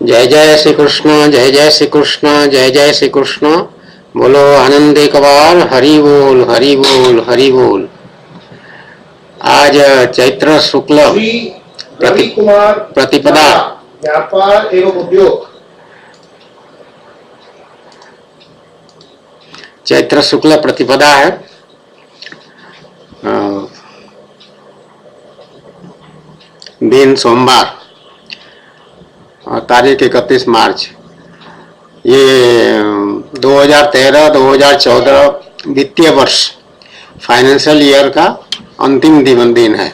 जय जय श्री कृष्ण, जय जय श्री कृष्ण, जय जय श्री कृष्ण। बोलो आनंदे कबार, हरि बोल हरि बोल हरि बोल। आज चैत्र शुक्ल रवि कुमार प्रतिपदा व्यापार एवं उद्योग। चैत्र शुक्ल प्रतिपदा है। दिन सोमवार और तारीख 31 मार्च। ये 2013-2014 वित्तीय वर्ष फाइनेंशियल ईयर का अंतिम दिन है।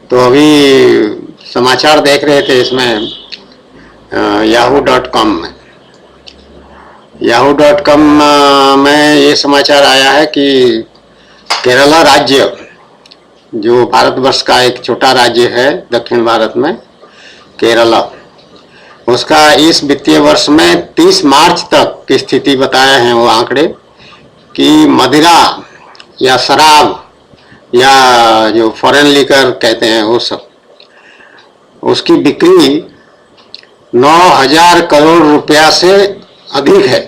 तो अभी समाचार देख रहे थे इसमें yahoo.com में ये समाचार आया है कि केरला राज्य, जो भारतवर्ष का एक छोटा राज्य है दक्षिण भारत में, केरला, उसका इस वित्तीय वर्ष में 30 मार्च तक की स्थिति बताए हैं वो आंकड़े कि मदिरा या शराब या जो फॉरेन लीकर कहते हैं वो सब, उसकी बिक्री 9,000 करोड़ रुपया से अधिक है।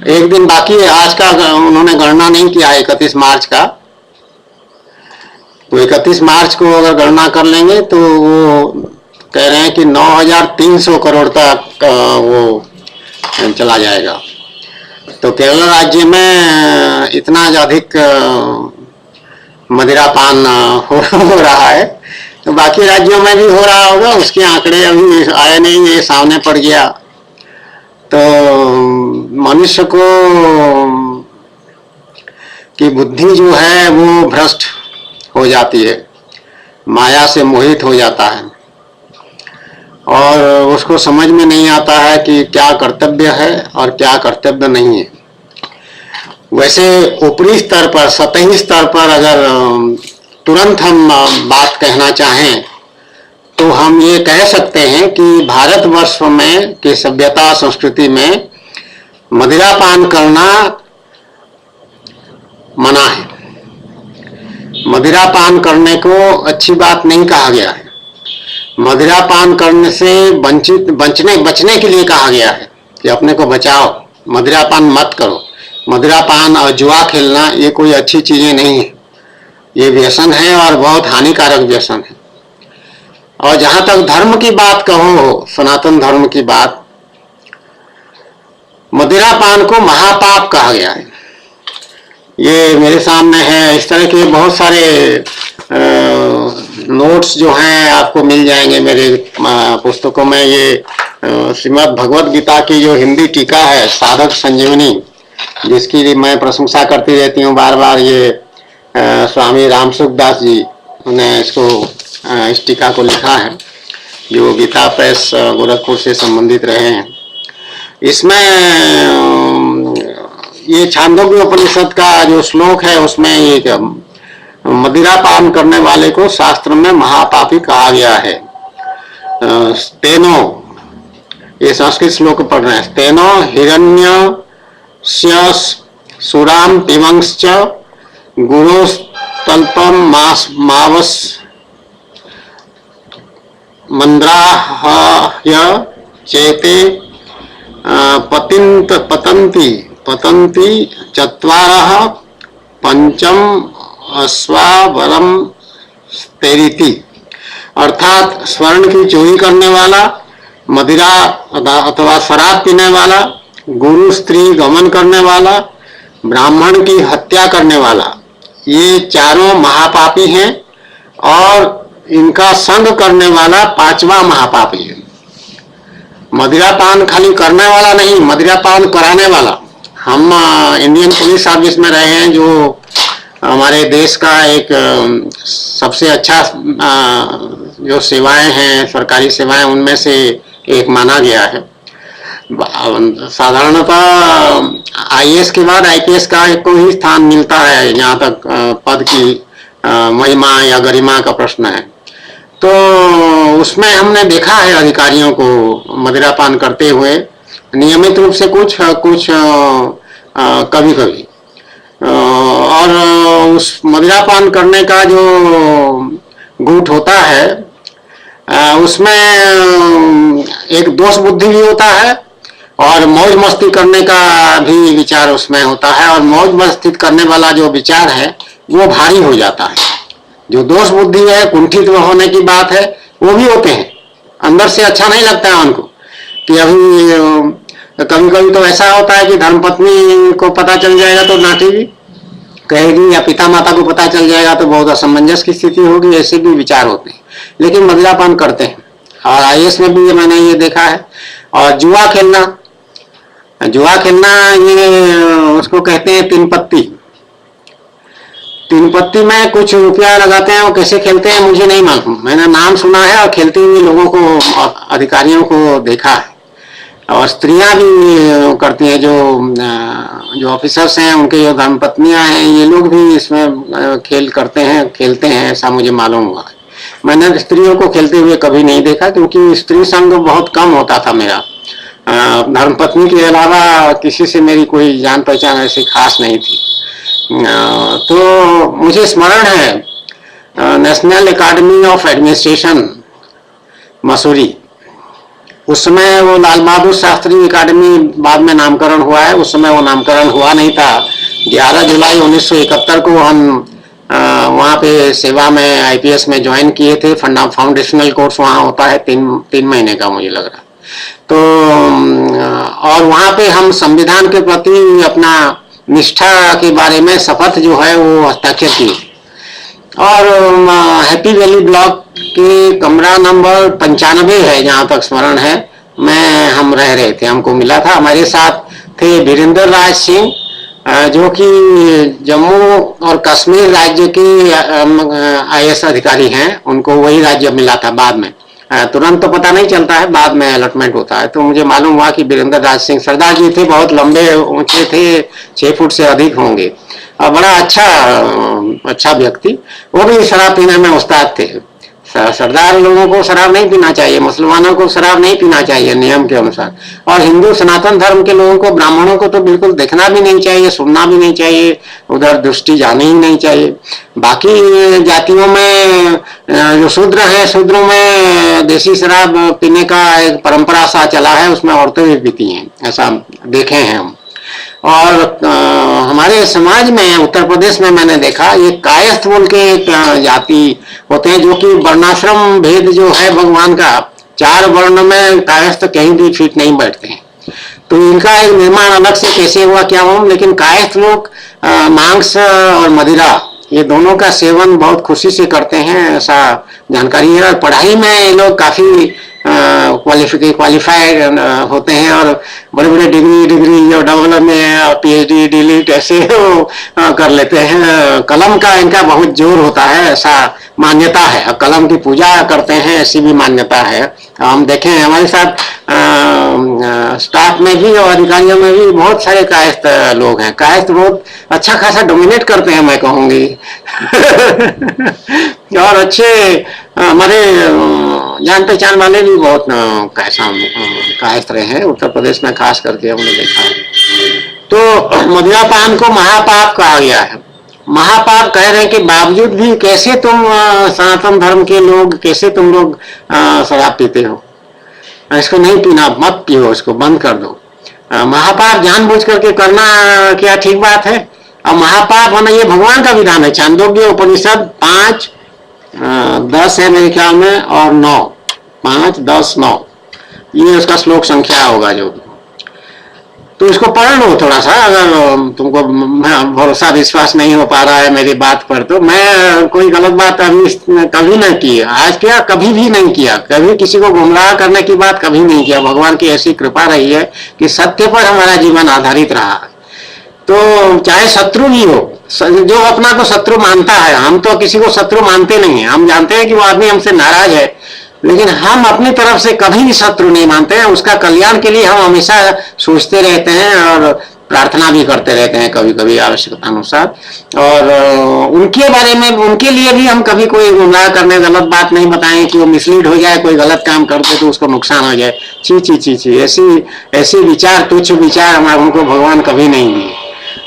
एक दिन बाकी है, आज का उन्होंने गणना नहीं किया 31 मार्च का। तो 31 मार्च को अगर गणना कर लेंगे तो वो कह रहे हैं कि 9,300 करोड़ तक वो चला जाएगा। तो केरला राज्य में इतना अधिक मदिरापान हो रहा है, तो बाकी राज्यों में भी हो रहा होगा। उसके आंकड़े अभी आए नहीं, ये सामने पड़ गया। तो मनुष्य को की बुद्धि जो है वो भ्रष्ट हो जाती है, माया से मोहित हो जाता है और उसको समझ में नहीं आता है कि क्या कर्तव्य है और क्या कर्तव्य नहीं है। वैसे ऊपरी स्तर पर, सतही स्तर पर अगर तुरंत हम बात कहना चाहें तो हम ये कह सकते हैं कि भारतवर्ष में की सभ्यता संस्कृति में मदिरापान करना मना है। मदिरापान करने को अच्छी बात नहीं कहा गया है। मदिरापान करने से बचने के लिए कहा गया है कि अपने को बचाओ, मदिरापान मत करो। मदिरापान और जुआ खेलना ये कोई अच्छी चीजें नहीं है, ये व्यसन है और बहुत हानिकारक व्यसन है। और जहां तक धर्म की बात कहो, सनातन धर्म की बात, मदिरापान को महापाप कहा गया है। ये मेरे सामने है, इस तरह के बहुत सारे नोट्स जो हैं आपको मिल जाएंगे मेरे पुस्तकों में। ये श्रीमद् भगवद गीता की जो हिंदी टीका है, साधक संजीवनी, जिसकी मैं प्रशंसा करती रहती हूँ बार बार, ये स्वामी रामसुखदास जी ने इसको इस टीका को लिखा है, जो गीता प्रेस गोरखपुर से संबंधित रहे हैं। इसमें ये छांदोग्य उपनिषद का जो श्लोक है उसमें ये मदिरापान करने वाले को शास्त्र में महापापी कहा गया है। तेनो, ये संस्कृत श्लोक पढ़ रहे हैं, तेनो हिरण्यस्य सुराम पिबंश्च गुरोस्तल्पम मावस मंद्राह्य चेते पतन्ति चत्वारः पंचम अश्वावरम तेरिति। अर्थात स्वर्ण की चोरी करने वाला, मदिरा अथवा शराब पीने वाला, गुरु स्त्री गमन करने वाला, ब्राह्मण की हत्या करने वाला, ये चारों महापापी हैं और इनका संग करने वाला 5वां महापापी है। मदिरापान खाली करने वाला नहीं, मदिरापान कराने वाला। हम इंडियन पुलिस सर्विस में रहे हैं, जो हमारे देश का एक सबसे अच्छा जो सेवाएं हैं, सरकारी सेवाएं, उनमें से एक माना गया है। साधारणतः आईएएस के बाद आईपीएस का को ही स्थान मिलता है जहाँ तक पद की महिमा या गरिमा का प्रश्न है। तो उसमें हमने देखा है अधिकारियों को मदिरापान करते हुए, नियमित रूप से कुछ कभी कभी। और उस मदिरापान करने का जो गुट होता है उसमें एक दोष बुद्धि भी होता है और मौज मस्ती करने का भी विचार उसमें होता है, और मौज मस्ती करने वाला जो विचार है वो भारी हो जाता है। जो दोष बुद्धि है, कुंठित होने की बात है, वो भी होते हैं, अंदर से अच्छा नहीं लगता है उनको। कि अभी कभी कभी तो ऐसा होता है कि धर्मपत्नी को पता चल जाएगा तो डांटेगी, कहेगी, या पिता माता को पता चल जाएगा तो बहुत असमंजस की स्थिति होगी, ऐसे भी विचार होते हैं। लेकिन मदिरापान करते हैं, और आईएएस में भी मैंने ये देखा है। और जुआ खेलना, ये उसको कहते हैं तीन पत्ती। तीन पत्ती में कुछ रुपया लगाते हैं, वो कैसे खेलते हैं मुझे नहीं मालूम, मैंने नाम सुना है और खेलते हुए लोगों को, अधिकारियों को देखा है। और स्त्रियां भी करती हैं, जो ऑफिसर्स हैं, उनके जो धर्मपत्नियां हैं, ये लोग भी इसमें खेलते हैं, ऐसा मुझे मालूम हुआ। मैंने स्त्रियों को खेलते हुए कभी नहीं देखा, क्योंकि स्त्री संग बहुत कम होता था मेरा। धर्मपत्नी के अलावा किसी से मेरी कोई जान पहचान ऐसी खास नहीं थी। तो मुझे स्मरण है national academy of administration Mussoorie, उस समय वो लाल बहादुर शास्त्री एकेडमी बाद में नामकरण हुआ है, उस समय वो नामकरण हुआ नहीं था। 11 जुलाई 1971 को हम वहाँ पे सेवा में आईपीएस में ज्वाइन किए थे। फाउंडेशनल कोर्स वहाँ होता है 3 महीने का मुझे लग रहा। तो और वहाँ पे हम संविधान के प्रति अपना निष्ठा के बारे में शपथ जो है वो हस्ताक्षर किए। और हैप्पी वैली ब्लॉक के कमरा नंबर 95 है जहाँ तक स्मरण है, हम रह रहे थे, हमको मिला था। हमारे साथ थे वीरेंद्र राज सिंह, जो कि जम्मू और कश्मीर राज्य के आईएएस अधिकारी हैं, उनको वही राज्य मिला था बाद में। तुरंत तो पता नहीं चलता है, बाद में अलॉटमेंट होता है। तो मुझे मालूम हुआ कि वीरेंद्र राज सिंह सरदार जी थे, बहुत लंबे ऊंचे थे, 6 फुट से अधिक होंगे, और बड़ा अच्छा व्यक्ति। वो भी शराब पीने में उस्ताद थे। सरदार लोगों को शराब नहीं पीना चाहिए, मुसलमानों को शराब नहीं पीना चाहिए नियम के अनुसार, और हिंदू सनातन धर्म के लोगों को, ब्राह्मणों को तो बिल्कुल देखना भी नहीं चाहिए, सुनना भी नहीं चाहिए, उधर दृष्टि जानी ही नहीं चाहिए। बाकी जातियों में जो शूद्र है, शूद्रों में देसी शराब पीने का एक परंपरा सा चला है, उसमें औरतें भी पीती हैं, ऐसा देखे हैं हम। और हमारे समाज में, उत्तर प्रदेश में मैंने देखा, ये कायस्थ बोल के एक जाति होते हैं, जो कि वर्णाश्रम भेद जो है भगवान का, 4 वर्ण में कायस्थ कहीं भी फिट नहीं बैठते हैं। तो इनका एक निर्माण अलग से कैसे हुआ क्या हुआ, लेकिन कायस्थ लोग मांस और मदिरा, ये दोनों का सेवन बहुत खुशी से करते हैं, ऐसा जानकारी है। और पढ़ाई में ये लोग काफी क्वालिफाइड होते हैं, और बड़े बड़े डिग्री जो डबल में पीएचडी डीलिट ऐसे कर लेते हैं। कलम का इनका बहुत जोर होता है, ऐसा मान्यता है। कलम की पूजा करते हैं, ऐसी भी मान्यता है। हम देखें हमारे साथ स्टाफ में भी और अधिकारियों में भी बहुत सारे कायस्थ लोग हैं। कायस्थ बहुत अच्छा खासा डोमिनेट करते हैं, मैं कहूँगी। और अच्छे हमारे जान पहचान वाले भी बहुत कायस्थ रहे हैं, उत्तर प्रदेश में खास करके हमने देखा है। तो मदिरापान को महापाप कहा गया है। महापाप कह रहे हैं कि बावजूद भी कैसे तुम सनातन धर्म के लोग, कैसे तुम लोग शराब पीते हो, इसको नहीं पीना, मत पियो, इसको बंद कर दो। महापाप जानबूझ करके करना क्या ठीक बात है? और महापाप होना ये भगवान का विधान है। छांदोग्य उपनिषद 5:10 है मेरे ख्याल में, और 9, 5, 10, 9 ये उसका श्लोक संख्या होगा जो। तो इसको पढ़ लो थोड़ा सा, अगर तुमको भरोसा विश्वास नहीं हो पा रहा है मेरी बात पर। तो मैं कोई गलत बात अभी कभी नहीं की, आज क्या कभी भी नहीं किया, कभी किसी को गुमराह करने की बात कभी नहीं किया। भगवान की ऐसी कृपा रही है कि सत्य पर हमारा जीवन आधारित रहा। तो चाहे शत्रु भी हो, जो अपना को शत्रु मानता है, हम तो किसी को शत्रु मानते नहीं है। हम जानते हैं कि वो आदमी हमसे नाराज है, लेकिन हम अपनी तरफ से कभी भी शत्रु नहीं मानते हैं। उसका कल्याण के लिए हम हमेशा सोचते रहते हैं और प्रार्थना भी करते रहते हैं, कभी कभी आवश्यकता अनुसार। और उनके बारे में, उनके लिए भी हम कभी कोई गुमराह करने गलत बात नहीं बताएं कि वो मिसलीड हो जाए, कोई गलत काम कर दे तो उसको नुकसान हो जाए। ची ऐसी विचार, तुच्छ विचार हमारे उनको भगवान कभी नहीं दिए।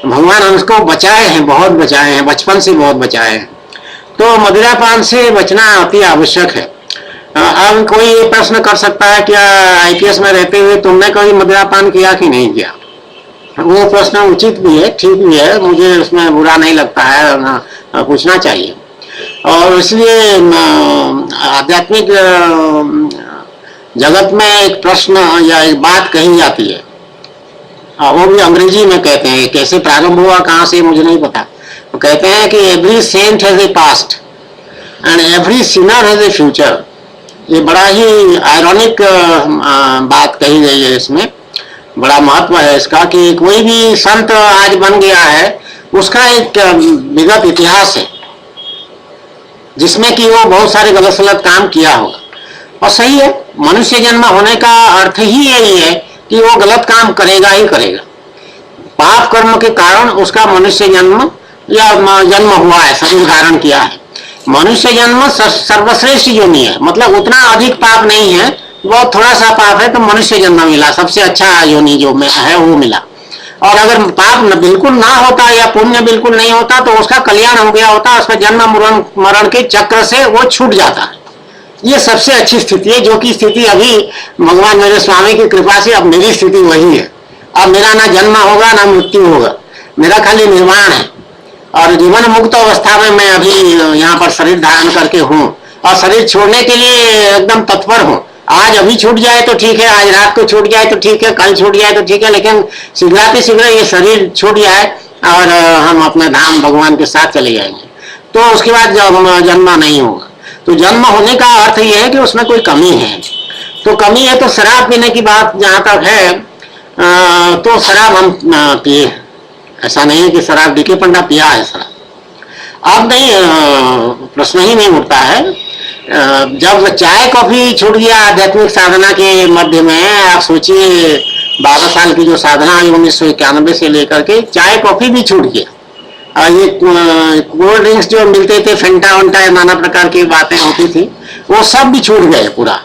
भगवान हमको बचाए हैं, बहुत बचाए हैं, बचपन से बहुत बचाए हैं। तो मदिरापान से बचना अति आवश्यक है। अब कोई ये प्रश्न कर सकता है कि आईपीएस में रहते हुए तुमने कभी मदिरापान किया कि नहीं किया। वो प्रश्न उचित भी है, ठीक भी है, मुझे उसमें बुरा नहीं लगता है, पूछना चाहिए। और इसलिए आध्यात्मिक जगत में एक प्रश्न या एक बात कही जाती है, वो भी अंग्रेजी में कहते हैं, कैसे प्रारंभ हुआ कहाँ से मुझे नहीं पता। वो कहते हैं कि every saint has a past and every sinner has a future. ये बड़ा ही आयरॉनिक बात कही गई है, इसमें बड़ा महत्व है इसका कि कोई भी संत आज बन गया है उसका एक विगत इतिहास है जिसमें कि वो बहुत सारे गलत सलत काम किया होगा। और सही है, मनुष्य जन्म होने का अर्थ ही यही है कि वो गलत काम करेगा ही करेगा। पाप कर्म के कारण उसका मनुष्य जन्म या जन्म हुआ है, शरीर धारण किया है। मनुष्य जन्म सर्वश्रेष्ठ योनि है, मतलब उतना अधिक पाप नहीं है, बहुत थोड़ा सा पाप है तो मनुष्य जन्म मिला, सबसे अच्छा योनि जो में है वो मिला। और अगर पाप बिल्कुल ना होता या पुण्य बिल्कुल नहीं होता तो उसका कल्याण हो गया होता, उसका जन्म मरण के चक्र से वो छूट जाता है। ये सबसे अच्छी स्थिति है, जो कि स्थिति अभी भगवान मेरे स्वामी की कृपा से अब मेरी स्थिति वही है। अब मेरा ना जन्म होगा ना मृत्यु होगा, मेरा खाली निर्वाण है। और जीवन मुक्त अवस्था में मैं अभी यहाँ पर शरीर धारण करके हूँ और शरीर छोड़ने के लिए एकदम तत्पर हूँ। आज अभी छूट जाए तो ठीक है, आज रात को छूट जाए तो ठीक है, कल छूट जाए तो ठीक है, लेकिन शीघ्र ये शरीर छूट जाए और हम अपने धाम भगवान के साथ चले जाएंगे, तो उसके बाद जन्म नहीं होगा। तो जन्म होने का अर्थ यह है कि उसमें कोई कमी है। तो कमी है तो शराब पीने की बात जहाँ तक है, तो शराब हम पिए, ऐसा नहीं है कि शराब डीके पंडा पिया है शराब, अब नहीं, प्रश्न ही नहीं उठता है। जब चाय कॉफी छूट गया आध्यात्मिक साधना के मध्य में, आप सोचिए 12 साल की जो साधना है 1991 से लेकर के चाय कॉफी भी छूट गया। ये कोल्ड ड्रिंक्स जो मिलते थे, फेंटा वंटा नाना प्रकार की बातें होती थी, वो सब भी छूट गए पूरा।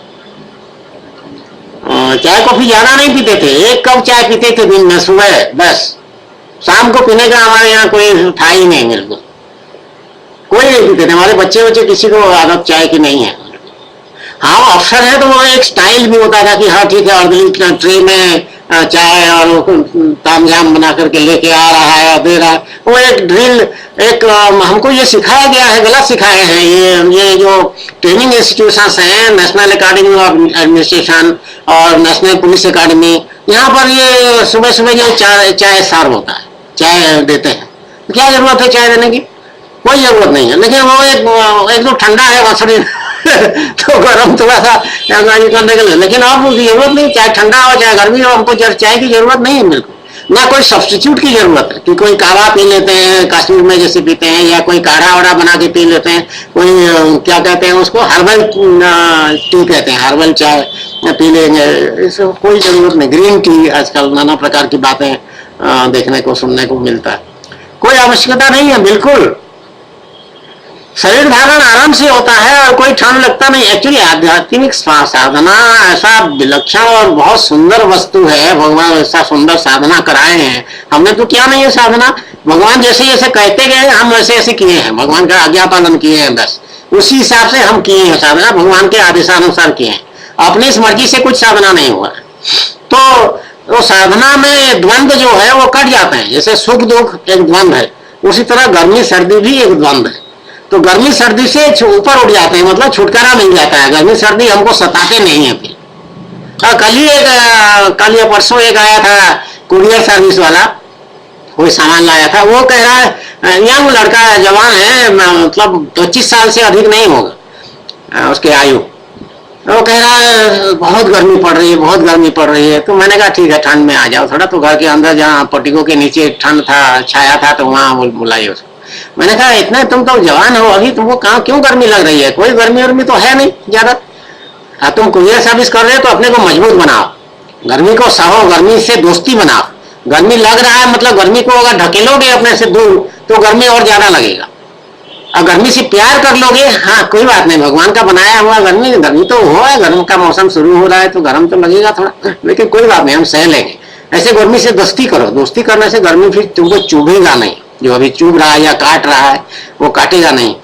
चाय कॉफी ज्यादा नहीं पीते थे, 1 कप चाय पीते थे दिन में सुबह, बस। शाम को पीने का हमारे यहाँ कोई था ही नहीं, बिल्कुल कोई नहीं पीते थे। हमारे बच्चे किसी को आदत चाय की नहीं है। हाँ, अवसर है तो वो एक स्टाइल भी होता था कि हाँ ठीक है, अगली ट्रे में चाय और तामझाम बना करके लेके आ रहा है और दे रहा है। वो एक ड्रिल, एक हमको ये सिखाया गया है, गलत सिखाए हैं ये जो ट्रेनिंग इंस्टीट्यूशंस हैं, नेशनल एकेडमी ऑफ एडमिनिस्ट्रेशन और नेशनल पुलिस एकेडमी, यहाँ पर ये सुबह सुबह जो चाय सर्व होता है, चाय देते हैं। क्या जरूरत है चाय देने की? कोई जरूरत नहीं है। लेकिन वो एक तो ठंडा है वसरी तो गर्म थोड़ा सा करने के लिए, लेकिन अब जरूरत नहीं, चाहे ठंडा हो चाहे गर्मी हो, हमको चाय की जरूरत नहीं है बिल्कुल। ना कोई सब्स्टिट्यूट की जरूरत है कि कोई काढ़ा पी लेते हैं, कश्मीर में जैसे पीते हैं, या कोई काढ़ा वाढ़ा बना के पी लेते हैं, कोई क्या कहते हैं उसको, हर्बल टी कहते हैं, हर्बल चाय पी लेंगे, इसको कोई जरूरत नहीं। ग्रीन टी, आजकल नाना प्रकार की बातें देखने को सुनने को मिलता है, कोई आवश्यकता नहीं है बिल्कुल। शरीर धारण आराम से होता है और कोई ठंड लगता नहीं। एक्चुअली आध्यात्मिक साधना ऐसा विलक्षण और बहुत सुंदर वस्तु है, भगवान ऐसा सुंदर साधना कराए हैं। हमने तो क्या नहीं है साधना, भगवान जैसे जैसे कहते गए हम वैसे ऐसे किए हैं, भगवान का आज्ञा पालन किए हैं, बस उसी हिसाब से हम किए हैं साधना, भगवान के आदेशानुसार किए हैं, अपनी इस मर्जी से कुछ साधना नहीं हुआ। तो वो साधना में द्वंद्व जो है वो कट जाते हैं, जैसे सुख दुख एक द्वंद्व है, उसी तरह गर्मी सर्दी भी एक द्वंद्व है। तो गर्मी सर्दी से ऊपर उठ जाते हैं, मतलब छुटकारा मिल जाता है, गर्मी सर्दी हमको सताते नहीं है फिर। कल या परसों एक आया था कुरियर सर्विस वाला, कोई सामान लाया था, वो कह रहा है यंग लड़का जवान है, मतलब 25 साल से अधिक नहीं होगा उसके आयु, वो कह रहा है बहुत गर्मी पड़ रही है, बहुत गर्मी पड़ रही है। तो मैंने कहा ठीक है, ठंड में आ जाओ थोड़ा, तो घर के अंदर जहाँ पटिकों के नीचे ठंड था, छाया था, तो वहाँ बुलाइए उसको। मैंने कहा इतना तुम तो जवान हो अभी, तुमको कहाँ क्यों गर्मी लग रही है? कोई गर्मी वर्मी तो है नहीं ज्यादा। तुम कुरियर सर्विस कर रहे हो तो अपने को मजबूत बनाओ, गर्मी को सहो, गर्मी से दोस्ती बनाओ। गर्मी लग रहा है मतलब गर्मी को अगर ढकेलोगे अपने से दूर तो गर्मी और ज्यादा लगेगा। और गर्मी से प्यार कर लोगे, हाँ कोई बात नहीं, भगवान का बनाया हुआ गर्मी तो हो है, गर्म का मौसम शुरू हो रहा है तो गर्म तो लगेगा थोड़ा, लेकिन कोई बात नहीं, हम सह लेंगे। ऐसे गर्मी से दोस्ती करो, दोस्ती करने से गर्मी फिर तुमको चुभेगा नहीं, जो अभी चुभ रहा है या काट रहा है वो काटेगा नहीं।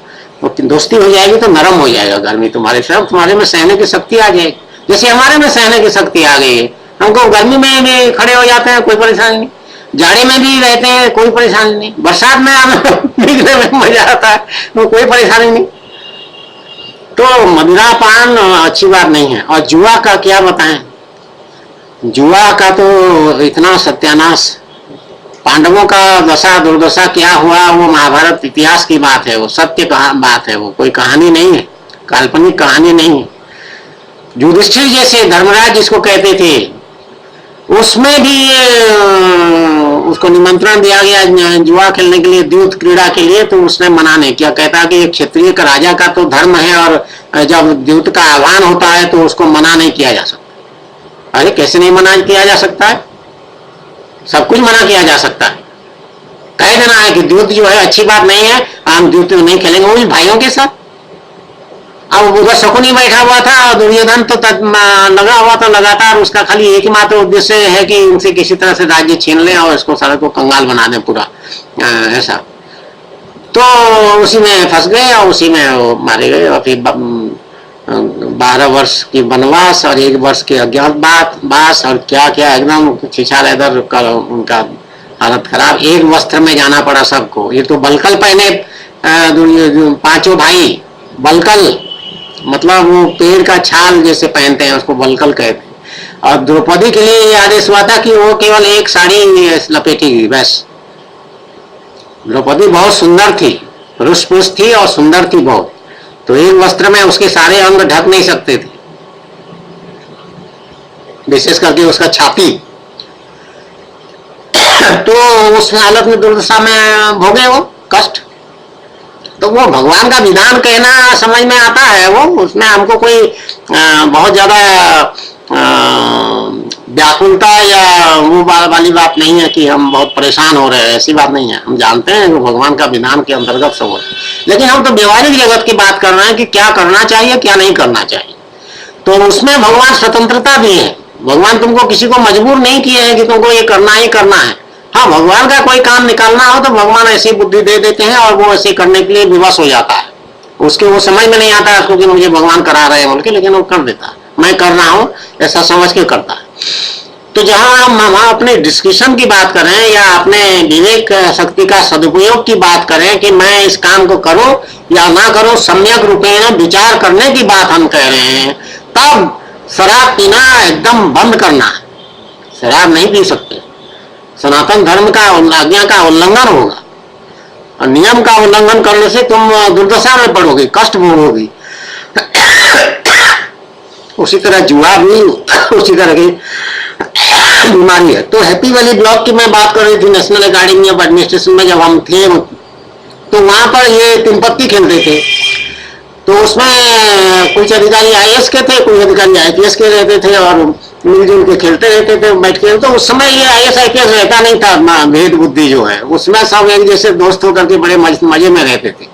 वो दोस्ती हो जाएगी तो नरम हो जाएगा गर्मी तुम्हारे साथ, तुम्हारे में सहने की शक्ति आ जाएगी, जैसे हमारे में सहने की शक्ति आ गई है। हमको गर्मी में भी खड़े हो जाते हैं, कोई परेशानी नहीं, जाड़े में भी रहते हैं, कोई परेशानी नहीं, बरसात में हमें भीगने में मजा आता है, तो कोई परेशानी नहीं। तो मदिरापान अच्छी बात नहीं है। और जुआ का क्या बताएं, जुआ का तो इतना सत्यानाश, पांडवों का दशा दुर्दशा क्या हुआ वो महाभारत इतिहास की बात है, वो सत्य बात है, वो कोई कहानी नहीं है, काल्पनिक कहानी नहीं है। युधिष्ठिर जैसे धर्मराज जिसको कहते थे, उसमें भी उसको निमंत्रण दिया गया जुआ खेलने के लिए, द्यूत क्रीड़ा के लिए, तो उसने मना नहीं किया। कहता कि क्षत्रिय का राजा का तो धर्म है और जब द्यूत का आह्वान होता है तो उसको मना नहीं किया जा सकता। अरे कैसे नहीं मना किया जा सकता है, सब कुछ मना किया जा सकता है। कह देना है कि द्यूत जो है अच्छी बात नहीं है, हम द्यूत नहीं खेलेंगे, वो भी भाइयों के साथ। अब उधर शकुनी बैठा हुआ था और दुर्योधन तो लगा हुआ था लगातार, उसका खाली एक ही मात्र उद्देश्य है कि उनसे किसी तरह से राज्य छीन ले और इसको सारे को कंगाल बना दे पूरा, ऐसा। तो उसी में फंस गए और उसी में वो मारे गए। और फिर 12 वर्ष की वनवास और 1 वर्ष के अज्ञातवास और क्या क्या, एकदम छिछाल इधर कर उनका हालत खराब। एक वस्त्र में जाना पड़ा सबको। ये तो बलकल पहने 5 भाई, बलकल मतलब वो पेड़ का छाल जैसे पहनते हैं उसको बलकल कहते हैं। और द्रौपदी के लिए ये आदेश हुआ था कि वो केवल एक साड़ी लपेटेगी बस। द्रौपदी बहुत सुंदर थी, रुष्पुष थी और सुंदर थी बहुत, तो एक वस्त्र में उसके सारे अंग ढक नहीं सकते थे, विशेष करके उसका छाती। तो उस हालत में दुर्दशा में भोगे वो कष्ट। तो वो भगवान का विधान कहना समझ में आता है, वो उसमें हमको कोई बहुत ज्यादा व्याकुलता या वो वाली बात नहीं है कि हम बहुत परेशान हो रहे हैं, ऐसी बात नहीं है। हम जानते हैं कि भगवान का विधान के अंतर्गत सब हो, लेकिन हम तो व्यवहारिक जगत की बात कर रहे हैं कि क्या करना चाहिए क्या नहीं करना चाहिए। तो उसमें भगवान स्वतंत्रता भी है, भगवान तुमको किसी को मजबूर नहीं किए हैं कि तुमको ये करना ही करना है। हाँ, भगवान का कोई काम निकालना हो तो भगवान ऐसी बुद्धि दे देते हैं और वो ऐसे करने के लिए विवश हो जाता है। उसके वो समझ में नहीं आता है उसको कि मुझे भगवान करा रहे हैं बोल के, लेकिन वो कर देता है, मैं कर रहा हूँ ऐसा समझ के करता है। तो जहां हम अपने डिस्कशन की बात करें या अपने विवेक शक्ति का सदुपयोग की बात करें कि मैं इस काम को करूं या ना करूं, सम्यक रूपेण विचार करने की बात हम कह रहे हैं, तब शराब पीना एकदम बंद करना है। शराब नहीं पी सकते, सनातन धर्म का आज्ञा का उल्लंघन होगा और नियम का उल्लंघन करने से तुम दुर्दशा में पड़ोगे, कष्ट भोगोगी। उसी तरह जुआ भी उसी तरह की बीमारी है। तो हैप्पी वैली ब्लॉक की मैं बात कर रही थी, नेशनल अकेडमी ऑफ एडमिनिस्ट्रेशन में जब हम थे तो वहां पर ये 3 पत्ती खेलते थे। तो उसमें कुछ अधिकारी IAS के थे, कुछ अधिकारी IPS के रहते थे और मिलजुल के खेलते रहते थे बैठ के। तो उस समय ये IAS IPS रहता नहीं था, भेद बुद्धि जो है, उसमें सब एक जैसे दोस्त होकर के बड़े मजे में रहते थे।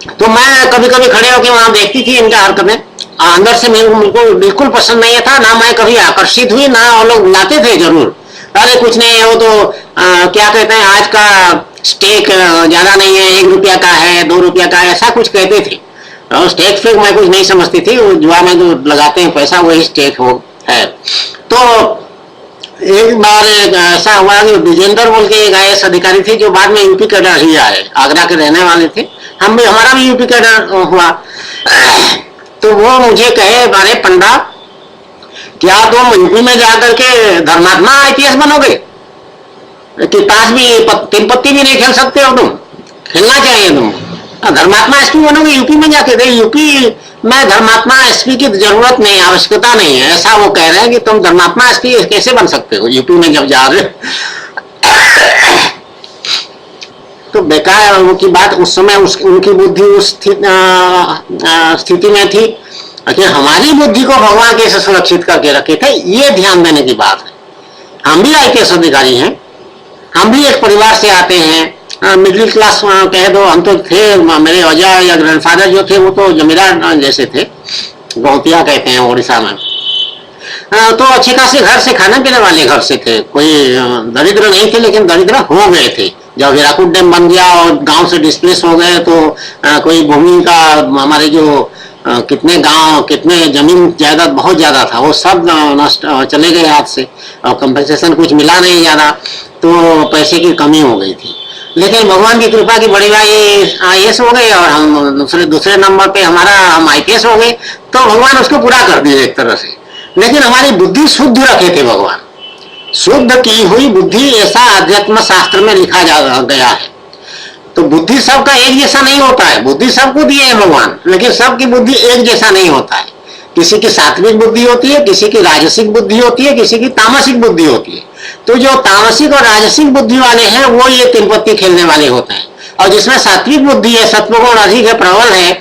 तो मैं कभी कभी खड़े होकर वहां देखती थी इनका हरकतें, अंदर से मुझको बिल्कुल पसंद नहीं था, ना मैं कभी आकर्षित हुई, ना वो लोग बुलाते थे जरूर, अरे कुछ नहीं है वो तो क्या कहते हैं आज का स्टेक ज्यादा नहीं है, 1 रुपया का है, 2 रुपया का है, ऐसा कुछ कहते थे। और स्टेक फेक मैं कुछ नहीं समझती थी, वो जुआ में जो लगाते हैं पैसा वही स्टेक हो है। तो एक बार ऐसा हुआ कि विजेंद्र बोल के एक IAS अधिकारी थे जो बाद में यूपी कैडर ही आए, आगरा के रहने वाले थे, हमारा भी यूपी कैडर हुआ। तो वो मुझे कहे, अरे पंडा क्या तुम यूपी में जाकर के धर्मात्मा IPS बनोगे कि ताश भी 3 पत्ती भी नहीं खेल सकते हो तुम, खेलना चाहिए तुम, धर्मात्मा SP बनोगे यूपी में जाके। दे यूपी में धर्मात्मा SP की जरूरत नहीं, आवश्यकता नहीं है, ऐसा वो कह रहे हैं कि तुम धर्मात्मा SP कैसे बन सकते हो यूपी में जब जा रहे हो। तो बेकार की बात, उस समय उनकी बुद्धि उस स्थिति में थी कि हमारी बुद्धि को भगवान कैसे सुरक्षित करके रखे थे, ये ध्यान देने की बात है। हम भी IPS अधिकारी हैं, हम भी एक परिवार से आते हैं, मिडिल क्लास कह दो, हम तो थे, मेरे अजय या ग्रैंडफादर जो थे वो तो जमींदार जैसे थे, गौतिया कहते हैं उड़ीसा में। तो अच्छे खासे घर से, खाने पीने वाले घर से थे, कोई दरिद्र नहीं थे, लेकिन दरिद्र हो गए थे जब हीराकुद डैम बन गया और गांव से डिस्प्लेस हो गए तो कोई भूमि का हमारे जो कितने गांव कितने जमीन जायदाद बहुत ज्यादा था वो सब नष्ट चले गए हाथ से और कंपनसेशन कुछ मिला नहीं ज्यादा, तो पैसे की कमी हो गई थी। लेकिन भगवान की कृपा की बड़ी भाई IAS हो गए और हम दूसरे नंबर पे हम IPS हो गए, तो भगवान उसको पूरा कर दिए एक तरह से। लेकिन हमारी बुद्धि शुद्ध रखे थे भगवान, शुद्ध की हुई बुद्धि, ऐसा अध्यात्म शास्त्र में लिखा गया है। तो बुद्धि सबका एक जैसा नहीं होता है, बुद्धि सबको दिए है भगवान, लेकिन सबकी बुद्धि एक जैसा नहीं होता है। किसी की सात्विक बुद्धि होती है, किसी की राजसिक बुद्धि होती है, किसी की तामसिक बुद्धि होती है। तो जो तामसिक और राजसिक बुद्धि वाले हैं वो ये तीन पत्ती खेलने वाले होते हैं, और जिसमें सात्विक बुद्धि है, सत्वगुण अधिक है, प्रबल है,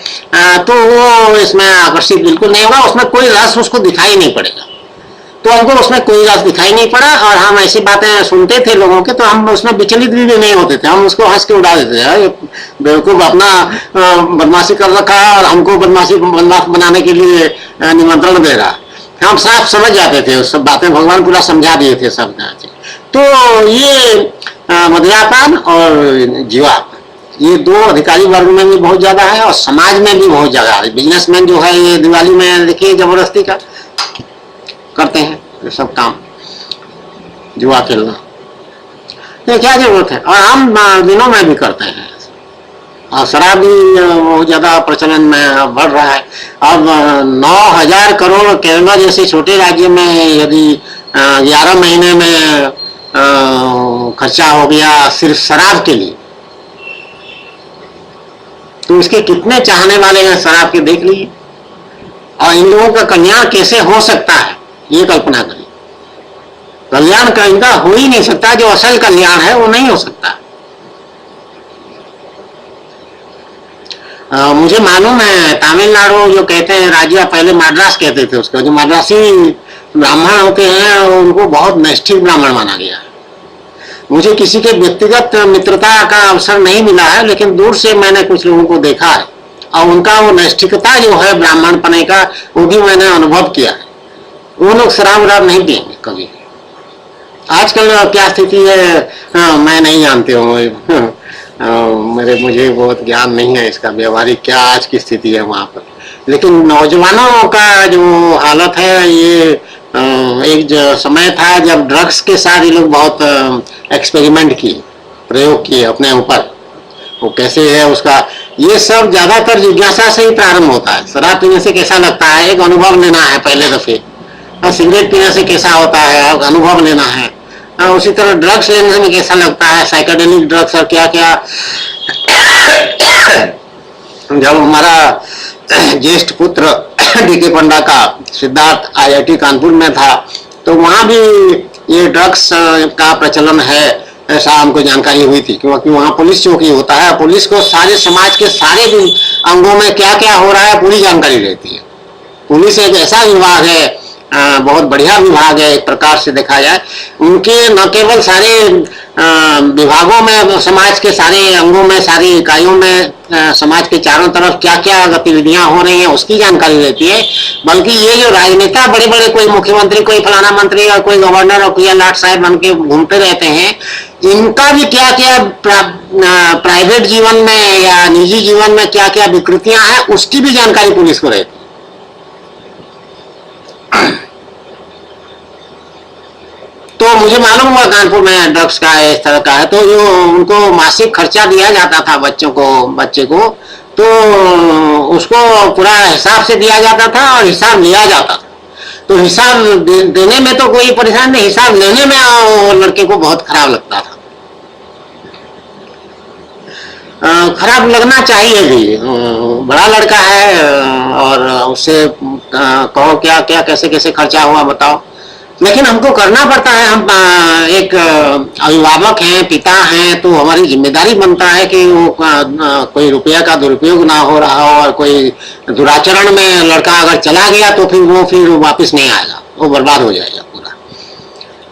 तो वो इसमें आकर्षित बिल्कुल नहीं होगा, उसमें कोई रस उसको दिखाई नहीं पड़ेगा। तो हमको उसमें कोई रस दिखाई नहीं पड़ा, और हम ऐसी बातें सुनते थे लोगों के, तो हम उसमें विचलित भी नहीं होते थे, हम उसको हंस के उड़ा देते थे। बेवकूफ अपना बदमाशी कर रखा है और हमको बदमाश बनाने के लिए निमंत्रण दे रहा। हम साफ समझ जाते थे, उस सब बातें भगवान पूरा समझा दिए थे सब। तो ये मदिरापान और जीवा, ये दो अधिकारी वर्ग में भी बहुत ज्यादा है और समाज में भी बहुत ज्यादा है। बिजनेसमैन जो है ये दिवाली में देखिए जबरदस्ती का करते हैं ये सब काम, जुआ खेलना, ये क्या जरूरत है। और हम दिनों में भी करते हैं, और शराब भी बहुत ज्यादा प्रचलन में बढ़ रहा है। अब 9,000 करोड़ केरला जैसे छोटे राज्य में यदि 11 महीने में खर्चा हो गया सिर्फ शराब के लिए, तो इसके कितने चाहने वाले हैं शराब के, देख लीजिए। और इन लोगों का कल्याण कैसे हो सकता है ये कल्पना करिए। कल्याण का इनका हो ही नहीं सकता, जो असल कल्याण है वो नहीं हो सकता। मुझे मालूम है तमिलनाडु जो कहते हैं राज्य, पहले मद्रास कहते थे उसको, जो मद्रासी ब्राह्मण होते हैं उनको बहुत नैष्ठिक ब्राह्मण माना गया है। मुझे किसी के व्यक्तिगत मित्रता का अवसर नहीं मिला है, लेकिन दूर से मैंने कुछ लोगों को देखा है और उनका वो नैष्ठिकता जो है ब्राह्मण पने का, वो भी मैंने अनुभव किया है। वो लोग शराब वराब नहीं पिएंगे कभी। आजकल क्या स्थिति है मैं नहीं जानती हूँ, मुझे बहुत ज्ञान नहीं है इसका व्यवहारिक क्या आज की स्थिति है वहां पर। लेकिन नौजवानों का जो हालत है, ये एक जो समय था जब ड्रग्स के साथ ये लोग बहुत एक्सपेरिमेंट किए, प्रयोग किए अपने ऊपर, वो कैसे है उसका, ये सब ज्यादातर जिज्ञासा से ही प्रारंभ होता है। शराब पीने से कैसा लगता है एक अनुभव लेना है पहले दफे, और सिगरेट पीने से कैसा होता है अनुभव लेना है, उसी तरह ड्रग्स लेने में कैसा लगता है, साइकोडेलिक ड्रग्स और क्या क्या। जब हमारा ज्येष्ठ पुत्र DK पंडा का सिद्धार्थ IIT कानपुर में था, तो वहां भी ये ड्रग्स का प्रचलन है ऐसा हमको जानकारी हुई थी, क्योंकि वहाँ पुलिस चौकी होता है, पुलिस को सारे समाज के सारे अंगों में क्या क्या हो रहा है पूरी जानकारी रहती है। पुलिस एक ऐसा विभाग है, बहुत बढ़िया विभाग है एक प्रकार से देखा जाए। उनके न केवल सारे विभागों में, समाज के सारे अंगों में, सारी इकाइयों में, समाज के चारों तरफ क्या क्या गतिविधियां हो रही हैं उसकी जानकारी रहती है, बल्कि ये जो राजनेता बड़े बड़े, कोई मुख्यमंत्री, कोई फलाना मंत्री और कोई गवर्नर और कोई लाट साहब बन के घूमते रहते हैं, इनका भी क्या क्या प्राइवेट जीवन में या निजी जीवन में क्या क्या विकृतियां हैं उसकी भी जानकारी पुलिस को रहती है। तो मुझे मालूम हुआ कानपुर में ड्रग्स का इस तरह का है, तो जो उनको मासिक खर्चा दिया जाता था बच्चे को, तो उसको पूरा हिसाब से दिया जाता था और हिसाब लिया जाता था। तो हिसाब देने में तो कोई परेशानी नहीं, हिसाब लेने में लड़के को बहुत खराब लगता था। खराब लगना चाहिए भी, बड़ा लड़का है और उससे कहो क्या क्या कैसे कैसे खर्चा हुआ बताओ, लेकिन हमको करना पड़ता है। हम एक अभिभावक हैं, पिता हैं, तो हमारी जिम्मेदारी बनता है कि वो कोई रुपया का दुरुपयोग ना हो रहा हो, और कोई दुराचरण में लड़का अगर चला गया तो फिर वापस नहीं आएगा, वो बर्बाद हो जाएगा पूरा।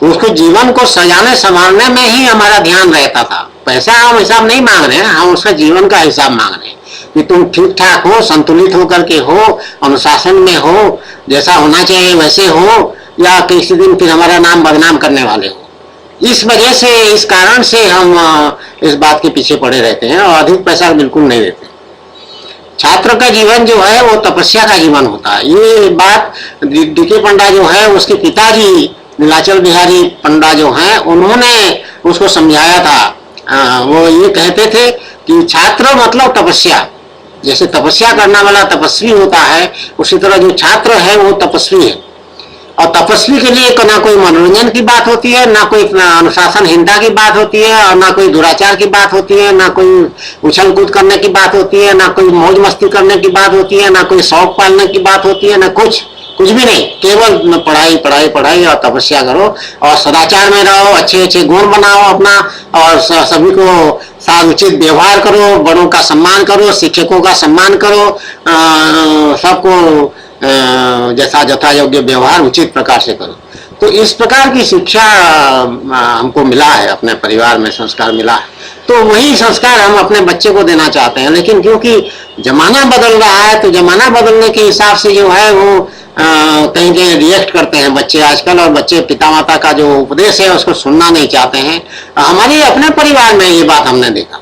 तो उसको जीवन को सजाने संवारने में ही हमारा ध्यान रहता था। पैसा हम हिसाब नहीं मांग रहे हैं, हम उसका जीवन का हिसाब मांग रहे हैं कि तुम ठीक ठाक हो, संतुलित होकर के हो, अनुशासन में हो, जैसा होना चाहिए वैसे हो, या किसी दिन फिर हमारा नाम बदनाम करने वाले हो। इस वजह से, इस कारण से हम इस बात के पीछे पड़े रहते हैं और अधिक पैसा बिल्कुल नहीं देते। छात्र का जीवन जो है वो तपस्या का जीवन होता है। ये बात डीके पंडा जो है, उसके पिताजी नीलाचल बिहारी पंडा जो हैं, उन्होंने उसको समझाया था। वो ये कहते थे कि छात्र मतलब तपस्या, जैसे तपस्या करने वाला तपस्वी होता है, उसी तरह जो छात्र है वो तपस्वी है। और तपस्वी के लिए ना कोई मनोरंजन की बात होती है, ना कोई अनुशासनहीनता की बात होती है, और ना कोई दुराचार की बात होती है, ना कोई उछल कूद करने की बात होती है, ना कोई मौज मस्ती करने की बात होती है, ना कोई शौक पालने की बात होती है, ना कुछ भी नहीं। केवल पढ़ाई पढ़ाई पढ़ाई और तपस्या करो और सदाचार में रहो, अच्छे अच्छे गुण बनाओ अपना, और सभी को साथ उचित व्यवहार करो, बड़ों का सम्मान करो, शिक्षकों का सम्मान करो, सबको जैसा यथा योग्य व्यवहार उचित प्रकार से करो। तो इस प्रकार की शिक्षा हमको मिला है, अपने परिवार में संस्कार मिला है, तो वही संस्कार हम अपने बच्चे को देना चाहते हैं। लेकिन क्योंकि जमाना बदल रहा है, तो जमाना बदलने के हिसाब से जो है वो कहीं कहीं रिएक्ट करते हैं बच्चे आजकल, और बच्चे पिता माता का जो उपदेश है उसको सुनना नहीं चाहते हैं। हमारे अपने परिवार में ये बात हमने देखा।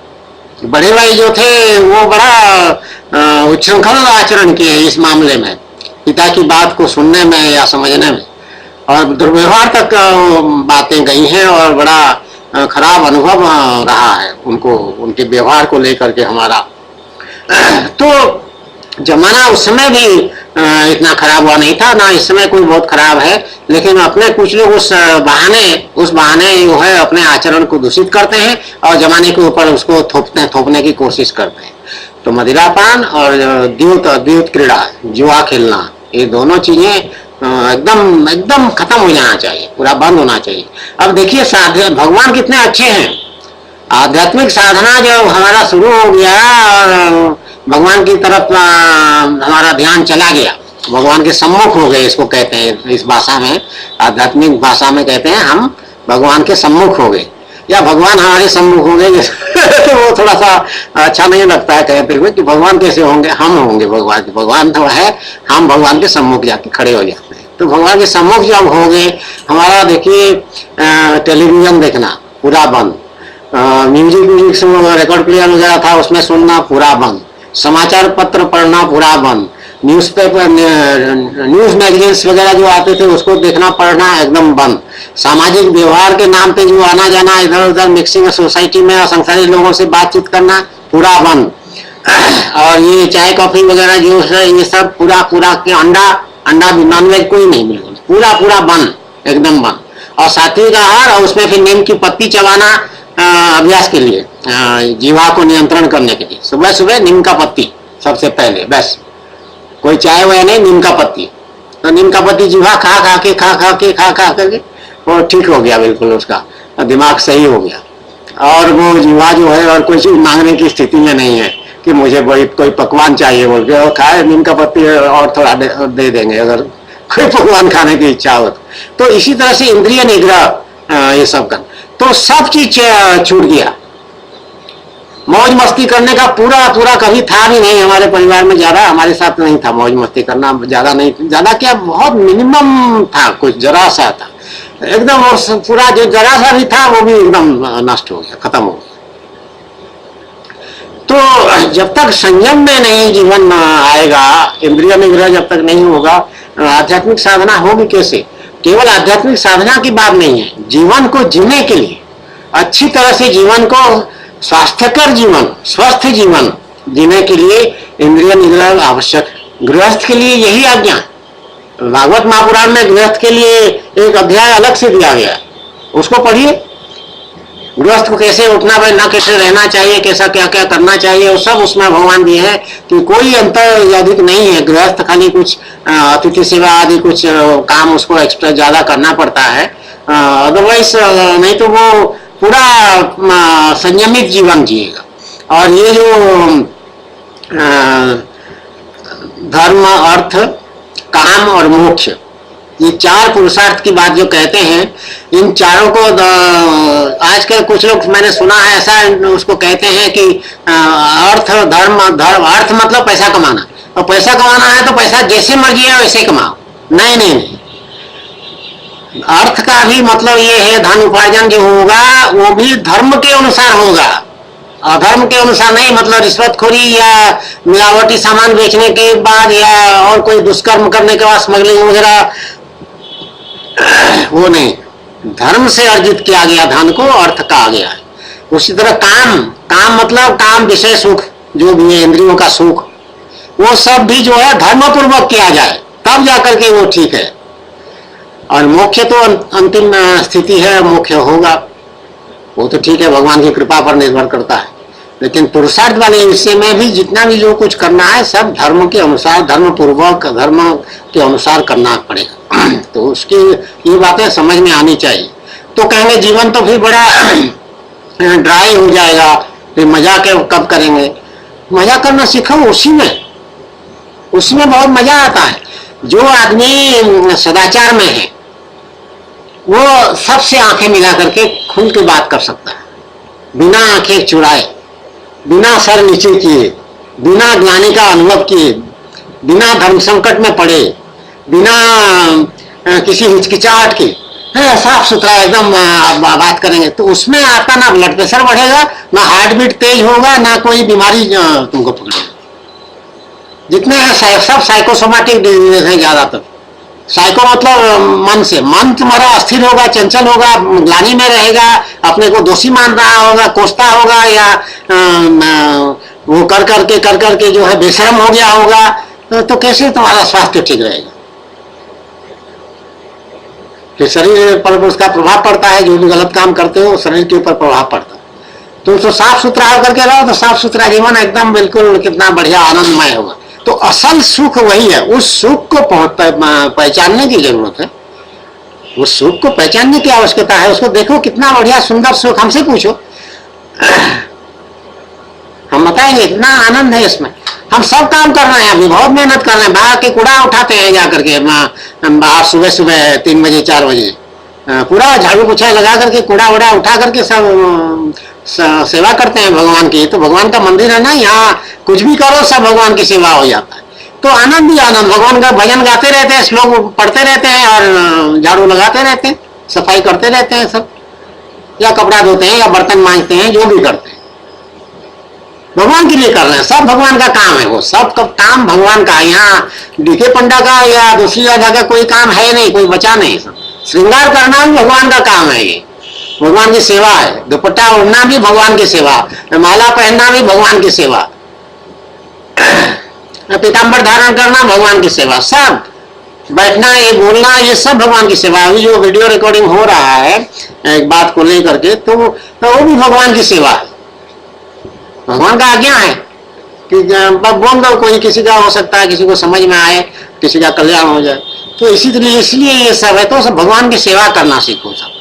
बड़े भाई जो थे वो बड़ा उच्छृंखल आचरण किए इस मामले में, पिता की बात को सुनने में या समझने में, और दुर्व्यवहार तक बातें गई हैं, और बड़ा खराब अनुभव रहा है उनको, उनके व्यवहार को लेकर के हमारा। तो जमाना उस समय भी इतना खराब हुआ नहीं था, ना इस समय कोई बहुत खराब है, लेकिन अपने कुछ लोग उस बहाने जो है अपने आचरण को दूषित करते हैं और जमाने के ऊपर उसको थोपने की कोशिश करते हैं। तो मदिरापान और द्यूत क्रीड़ा, जुआ खेलना, ये दोनों चीजें एकदम एकदम खत्म हो जाना चाहिए, पूरा बंद होना चाहिए। अब देखिए भगवान कितने अच्छे हैं। आध्यात्मिक साधना जब हमारा शुरू हो गया और भगवान की तरफ हमारा ध्यान चला गया, भगवान के सम्मुख हो गए, इसको कहते हैं इस भाषा में, आध्यात्मिक भाषा में कहते हैं हम भगवान के सम्मुख हो गए, या भगवान हमारे सम्मुख हो गए। तो वो थोड़ा सा अच्छा नहीं लगता है कहते हुए कि भगवान कैसे होंगे, हम होंगे भगवान के। भगवान तो है, हम भगवान के सम्मुख जाके खड़े हो जाते हैं। तो भगवान के सम्मुख जब हो गए, हमारा देखिए टेलीविजन देखना पूरा बंद, म्यूजिक रिकॉर्ड प्लेयर वगैरह था उसमें सुनना पूरा बंद, समाचार पत्र पढ़ना पूरा बंद, न्यूज़पेपर न्यूज मैगजीन्स वगैरह जो आते थे उसको देखना पढ़ना एकदम बंद, सामाजिक व्यवहार के नाम पे जो आना जाना इधर उधर मिक्सिंग सोसाइटी में और संसारी लोगों से बातचीत करना पूरा बंद, और ये चाय कॉफी वगैरह जो है ये सब पूरा के अंडा भी, नॉनवेज कोई नहीं, बिल्कुल पूरा बंद, एकदम बंद। और सात्विक आहार, और उसमें फिर नीम की पत्ती चबाना अभ्यास के लिए, जीवा को नियंत्रण करने के लिए सुबह सुबह नीम का पत्ती सबसे पहले, बस कोई चाय वाय नहीं, नीम का पत्ती। तो नीम का पत्ती जीवा खा के वो ठीक हो गया, बिल्कुल उसका दिमाग सही हो गया, और वो जीवा जो है और कोई चीज मांगने की स्थिति में नहीं है कि मुझे कोई पकवान चाहिए बोल के, और खाए नीम का पत्ती और थोड़ा दे देंगे अगर कोई पकवान खाने की इच्छा हो तो इसी तरह से इंद्रिय निग्रह ये सब कर, तो सब चीज छूट गया। मौज मस्ती करने का पूरा कभी था भी नहीं हमारे परिवार में, ज्यादा हमारे साथ नहीं था मौज मस्ती करना, ज्यादा नहीं, ज्यादा क्या बहुत मिनिमम था, कुछ जरा सा था एकदम, और पूरा जो जरा सा भी था वो भी एकदम नष्ट हो गया, खत्म हो गया। तो जब तक संयम में नहीं जीवन आएगा, इंद्रिय निग्रह जब तक नहीं होगा, आध्यात्मिक साधना होगी कैसे? केवल आध्यात्मिक साधना की बात नहीं है, जीवन को जीने के लिए, अच्छी तरह से जीवन को, स्वास्थ्यकर जीवन, स्वस्थ जीवन जीने के लिए इंद्रिय निग्रह आवश्यक। गृहस्थ के लिए यही आज्ञा, भागवत महापुराण में गृहस्थ के लिए एक अध्याय अलग से दिया गया है, उसको पढ़िए। गृहस्थ को कैसे उठना बैठना, कैसे रहना चाहिए, कैसा क्या क्या करना चाहिए, वो सब उसमें भगवान दिए हैं कि कोई अंतर अधिक नहीं है। गृहस्थ खाली कुछ अतिथि सेवा आदि कुछ काम उसको एक्स्ट्रा ज्यादा करना पड़ता है, अदरवाइज नहीं तो वो पूरा संयमित जीवन जिएगा। और ये जो धर्म, अर्थ, काम और मोक्ष, ये चार पुरुषार्थ की बात जो कहते हैं, इन चारों को आजकल कुछ लोग मैंने सुना है ऐसा, उसको कहते हैं कि अर्थ धर्म, अर्थ मतलब पैसा कमाना, और पैसा कमाना है तो पैसा जैसे मर्जी है वैसे कमाओ। नहीं, अर्थ का भी मतलब ये है, धन उपार्जन जो होगा वो भी धर्म के अनुसार होगा, अधर्म के अनुसार नहीं। मतलब रिश्वतखोरी या मिलावटी सामान बेचने के बाद या और कोई दुष्कर्म करने के बाद स्मगलिंग वगैरह, वो नहीं। धर्म से अर्जित किया गया धन को अर्थ कहा गया है। उसी तरह काम, काम मतलब काम विषय सुख जो भी है, इंद्रियों का सुख, वो सब भी जो है धर्म पूर्वक किया जाए तब जाकर के वो ठीक है। और मोक्ष तो अंतिम स्थिति है, मोक्ष होगा, वो तो ठीक है, भगवान की कृपा पर निर्भर करता है। लेकिन पुरुषार्थ वाले विषय में भी जितना भी जो कुछ करना है सब धर्म के अनुसार, धर्म पूर्वक, धर्म के अनुसार करना पड़ेगा। तो उसकी ये बातें समझ में आनी चाहिए। तो कहेंगे जीवन तो फिर बड़ा ड्राई हो जाएगा, फिर मजा के कब करेंगे? मजा करना सीखो उसी में, उसमें बहुत मजा आता है। जो आदमी सदाचार में है वो सबसे आंखें मिला करके खुल के बात कर सकता है, बिना आंखें चुराए, बिना सर नीचे किए, बिना ग्लानि का अनुभव किए, बिना धर्म संकट में पड़े, बिना किसी हिचकिचाहट के, साफ सुथरा एकदम बात करेंगे तो उसमें आपका ना ब्लड प्रेशर बढ़ेगा, ना हार्ट बीट तेज होगा, ना कोई बीमारी तुमको पकड़ेगा। जितने हैं सब साइकोसोमैटिक डिजीज है ज्यादातर। साइको मतलब मन से, मन तुम्हारा अस्थिर होगा, चंचल होगा, ग्लानि में रहेगा, अपने को दोषी मान रहा होगा, कोसता होगा, या वो कर करके जो है बेशरम हो गया होगा, तो कैसे तुम्हारा स्वास्थ्य ठीक रहेगा? फिर शरीर पर उसका प्रभाव पड़ता है, जो भी गलत काम करते हो शरीर के ऊपर प्रभाव पड़ता है। तुम तो साफ सुथरा होकर के रहो तो साफ सुथरा जीवन एकदम बिल्कुल कितना बढ़िया आनंदमय होगा। तो असल सुख वही है, उस सुख को पहचानने की जरूरत है, उस सुख को पहचानने की आवश्यकता है। उसको देखो कितना बढ़िया सुंदर सुख, हमसे पूछो, हम बताएंगे इतना आनंद है इसमें। हम सब काम कर रहे हैं, अभी बहुत मेहनत कर रहे हैं, बाहर के कूड़ा उठाते हैं जाकर के, बाहर सुबह सुबह 3 बजे 4 बजे पूरा झाड़ू पोछा लगा करके कूड़ा वूड़ा उठा करके सब सेवा करते हैं भगवान की। तो भगवान का मंदिर है ना, यहाँ कुछ भी करो सब भगवान की सेवा हो जाता है। तो आनंद ही आनंद, भगवान का भजन गाते रहते हैं, श्लोक पढ़ते रहते हैं और झाड़ू लगाते रहते हैं, सफाई करते रहते हैं सब, या कपड़ा धोते हैं या बर्तन मांजते हैं, जो भी करते हैं भगवान के लिए कर रहे हैं। सब भगवान का काम है, वो सब काम भगवान का। यहाँ डीके पंडा का या दूसरी जगह का कोई काम है नहीं, कोई बचा नहीं। सब श्रृंगार करना भी भगवान का काम है, ये भगवान की सेवा है। दुपट्टा ओढ़ना भी भगवान की सेवा, माला पहनना भी भगवान की सेवा, पीताम्बर धारण करना भगवान की सेवा, सब बैठना, ये बोलना, ये सब भगवान की सेवा। अभी जो वीडियो रिकॉर्डिंग हो रहा है एक बात को लेकर के, तो वो भी भगवान की सेवा है। भगवान का आज्ञा है कि बोल दो, कोई किसी का हो सकता है, किसी को समझ में आए, किसी का कल्याण हो जाए। तो इसलिए ये सब है। तो सब भगवान की सेवा करना सीखो। सब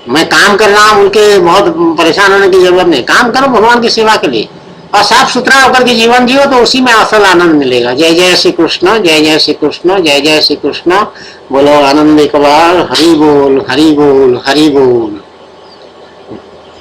मैं काम कर रहा हूँ, उनके बहुत परेशान होने की जरूरत नहीं, काम करो भगवान की सेवा के लिए और साफ सुथरा होकर के जीवन जियो, तो उसी में असल आनंद मिलेगा। जय जय श्री कृष्ण, जय जय श्री कृष्ण, जय जय श्री कृष्ण। बोलो आनंद कबार, हरि बोल हरि बोल हरि बोल।